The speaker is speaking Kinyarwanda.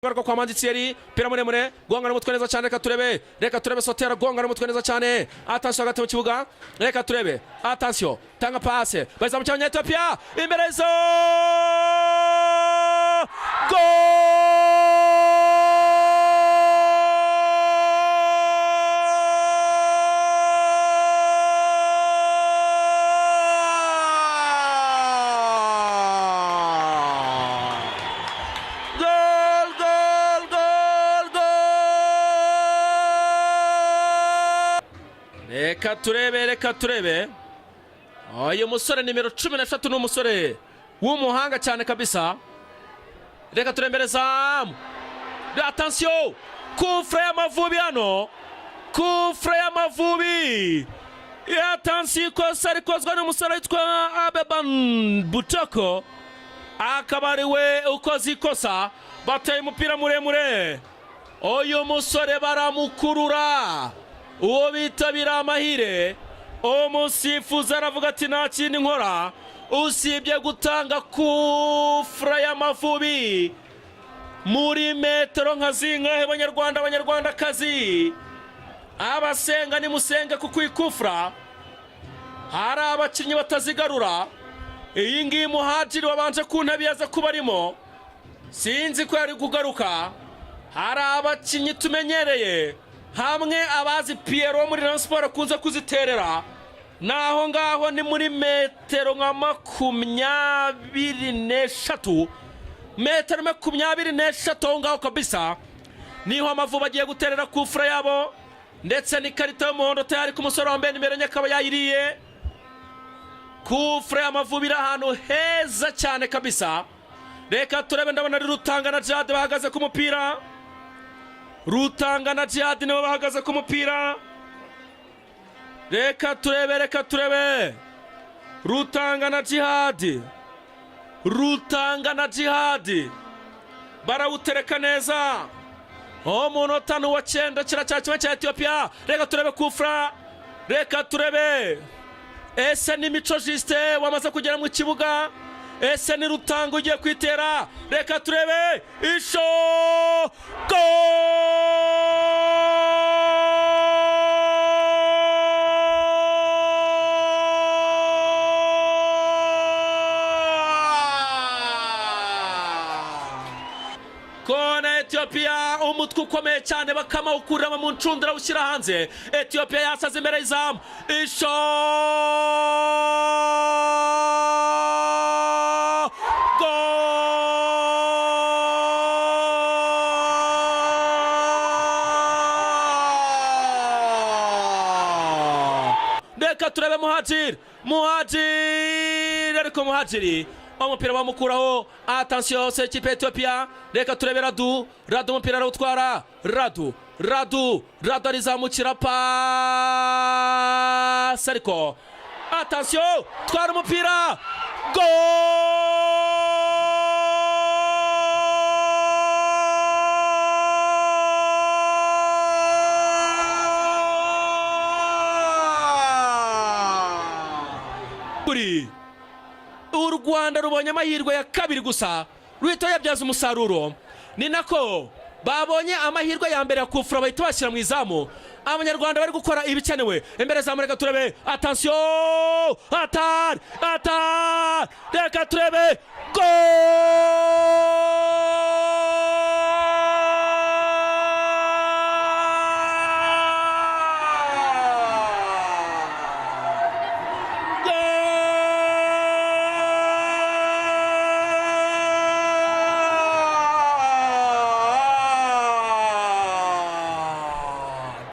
Ngaruka kwa Manditseri pira muremure gonga n'umutwe neza cyane reka turebe Sotera gonga n'umutwe neza cyane attention hagati mu kibuga reka turebe attention tanga passe baza mu cyanya Ethiopia imbere zo reka turebe uyu musore nimero 13 n'umusore w'umuhanga cyane kabisa reka turembereza attention kufre y'Amavubi hano kufre y'Amavubi attention ikosa rikozwe n'umusore witwa Abeban Butoko akaba ari we ukoze ikosa bateye umupira muremure uyu musore baramukurura uwo bitabira amahire umusifuzi aravuga ati nta kindi nkora usibye gutanga kufra y'Amavubi muri metero nka zingahe abanyarwandakazi abasenga ni musenge kuko ikufra hari abakinnyi batazigarura iyi ngiyi Muhadjiri wabanje ku ntabi yaza kuba arimo sinzi ko yari kugaruka hari abakinnyi tumenyereye hamwe abazi Pierre muri Rayon Sport kuza kuziterera naho ngaho ni muri metero nka 23 metero 23 ngaho kabisa niho Amavubi agiye guterera kufra yabo ndetse ni karita y'umuhondo tayari ku musore wambaye nimero nyakaba yayiriye kufra y'Amavubi ahantu heza cyane kabisa reka turebe ndabona ari Rutanga na Jade bahagaze ku mupira Rutanga na Jihad nibo bahagaze ku mupira reka turebe Rutanga na Jihad barawutereka neza umunota wa 9 kiracyakimwe cya Ethiopia reka turebe kufra reka turebe ese ni Mico Juste wamaze kugera mu kibuga ese ni Rutanga ugiye kwitera reka turebe isho kona Ethiopia umutwe ukomeye cyane bakamawukurira mu ncundura ushyira hanze Ethiopia yasaze imbere y'izamu isho reka turebe Muhadjiri ariko Muhadjiri umupira bamukuraho attention c'est ikipe Ethiopia reka turebe Radu umupira arawutwara Radu arizamukira pass ariko attention twara umupira u Rwanda rubonye amahirwe ya kabiri gusa ruhita yabyaza umusaruro ni nako babonye amahirwe ya mbere ya kufra bahita bashyira mu izamu abanyarwanda bari gukora ibikenewe imbere zamu reka turebe attention atar reka turebe